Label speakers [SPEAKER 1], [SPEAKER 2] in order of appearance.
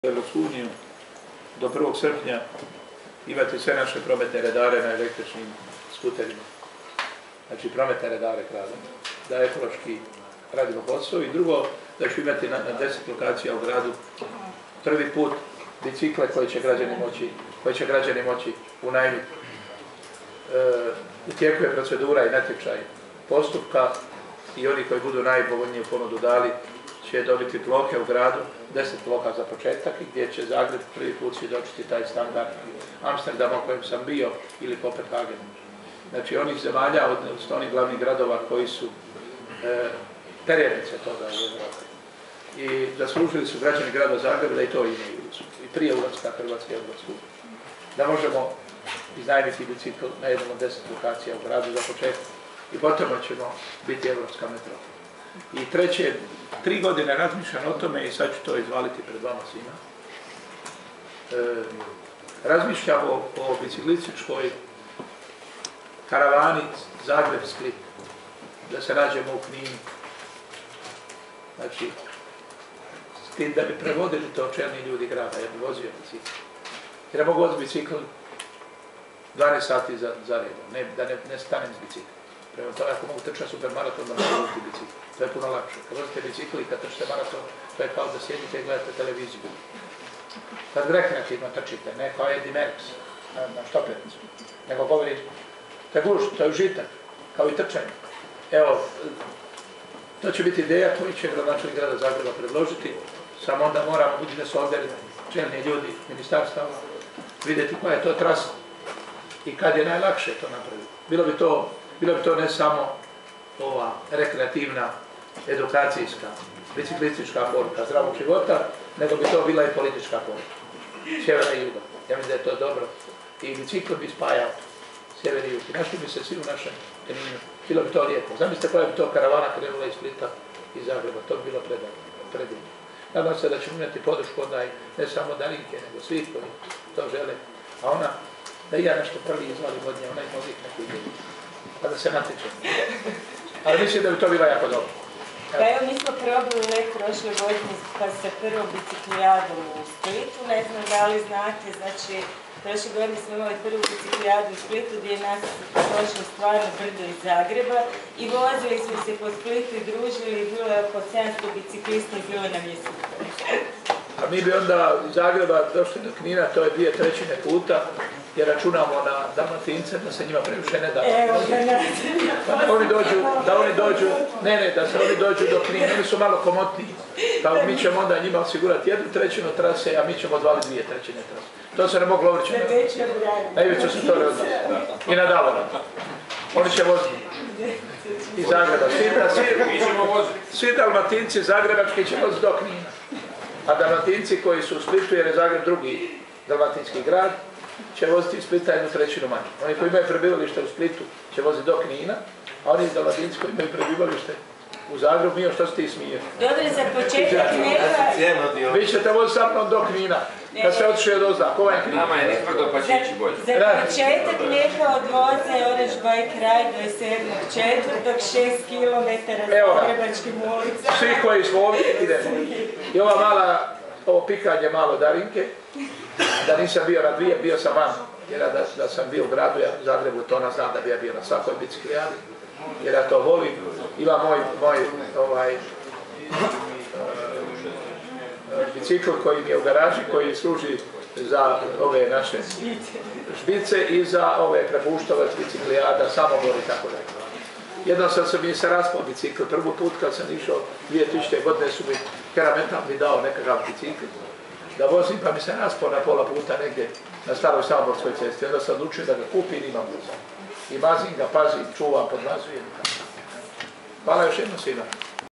[SPEAKER 1] Europsku uniju do 1. srpnja imati sve naše prometne redare na električnim skuterima. Znači prometne redare krademo, da ekološki radimo posao i drugo, da ću imati na 10 lokacija u gradu prvi put bicikle koje će građani moći unajmiti. U tijeku je procedura i natječaj postupka i oni koji budu najpovoljniju ponudu dali će dobiti plohe u gradu, 10 ploha za početak, gdje će Zagreb prvi put svjedočiti taj standard Amsterdama u kojem sam bio ili Kopenhagenu. Znači onih zemalja, odnosno onih glavnih gradova koji su perjanice toga u Evropi. I zaslužili su građani grada Zagreba da i to imaju i prije ulaska Hrvatske u Evropsku uniju. Da možemo iznajmiti bicikl na jednom od 10 lokacija u gradu za početak i potom ćemo biti evropska metropola. I treće, 3 godine razmišljam o tome i sad ću to izvaliti pred vama svima. Razmišljam o biciklističkoj karavani Zagreb-Split, da se nađemo u Kninu. Znači, s tim da bi prevodili to čelni ljudi grada, ja bi vozio bicikl. Jer ja mogu voziti bicikl 12 sati za redom, da ne stanem s bicikl. Prema tome, ako mogu trčati supermaraton, da mogu voziti bicikl. To je puno lakše. Kad vozite bicikl i kad trčite maraton, to je kao da sjedite i gledate televiziju. Kad rekreativno trčite, ne kao Eddie Merckx na štopericu, nego govori, to je gušt, to je užitak, kao i trčanje. Evo, to će biti ideja koju će gradonačelnik grada Zagreba predložiti, samo onda moramo budući da su ovdje čelni ljudi ministarstava, vidjeti koja je to trasa i kad je najlakše to napraviti. Bilo bi to ne samo ova rekreativna, edukacijska, biciklistička poruka zdravog života, nego bi to bila i politička poruka. Sjevera i juga. Ja mislim da je to dobro. I bicikl bi spajao sjever i jug. Našli bi se svi u našem Kninu. Bilo bi to lijepo. Zamislite koja bi to karavana krenula iz Splita i Zagreba. To bi bilo predivno. Nadam se da ćemo imati podršku ne samo Darinke, nego svih koji to žele. A ona, da i ja nešto prvi izvalim od nje, ona ima uvijek neku ideju. Pa da se natječem. Ali mislim da bi to bilo jako dobro.
[SPEAKER 2] Pa evo, mi smo probali prošle godine pa sa prvom biciklijadom u Splitu, ne znam da li znate, znači prošle godine smo imali prvu biciklijadu u Splitu gdje je nas došlo stvarno brdo iz Zagreba i vozili smo se po Splitu i družili i bilo je oko 700 biciklista i bilo nam je super.
[SPEAKER 1] A mi bi onda iz Zagreba došli do Knina, to je 2/3 puta, jer računamo na Dalmatince da se njima previše ne da. Da se oni dođu do Knina, oni su malo komotniji. Pa mi ćemo onda njima osigurati 1/3 trase, a mi ćemo odvaliti 2/3 trase. To se ne moglo ovrći. Na Ivicu su to odnosno. I na Dalora. Oni će voziti. Iz Zagreba. Svi Dalmatinci zagrebački će voziti do Knina. A Dalmatinci koji su u Splitu, jer je Zagreb drugi dalmatinski grad, će voziti iz Splita 1/3 manje. Oni koji imaju prebivalište u Splitu će voziti do Knina, a oni Dalmatinci koji imaju prebivalište u Zagrebu, Mio, što se ti smiješ?
[SPEAKER 2] Dobro, za početak neka...
[SPEAKER 1] Vi ćete voziti sa mnom do Knina, kad se otišli od ozda. Ko je Knin?
[SPEAKER 3] Nama je nitvrdo, pa će ići bolje.
[SPEAKER 2] Za početak neka odvoze Orange Bike Ride 27.4. 6 km Zagrebačkim ulicama.
[SPEAKER 1] Svi koji smo ovdje idemo. I ova mala, ovo pikanje malo Darinke, da nisam bio na 2, bio sam van. Jer da sam bio u gradu, ja u Zagrebu, to ona zna da bi ja bio na svakoj biciklijadi. Jer ja to volim. Ima moj bicikl koji mi je u garaži, koji služi za ove naše špice i za ove prepuštovac, biciklijada, samobor i tako dalje. Jednom sam mi se raspao bicikl. Prvi put kad sam išao 2000. godine su mi Kerametal mi dao nekakav bicikl da vozim, pa mi se raspao na pola puta negdje na staroj samoborskoj cesti. Onda sam odlučio da ga kupim i imam vozim. I mazim ga, pazim, čuvam, podmazujem. Hvala još jednom svima.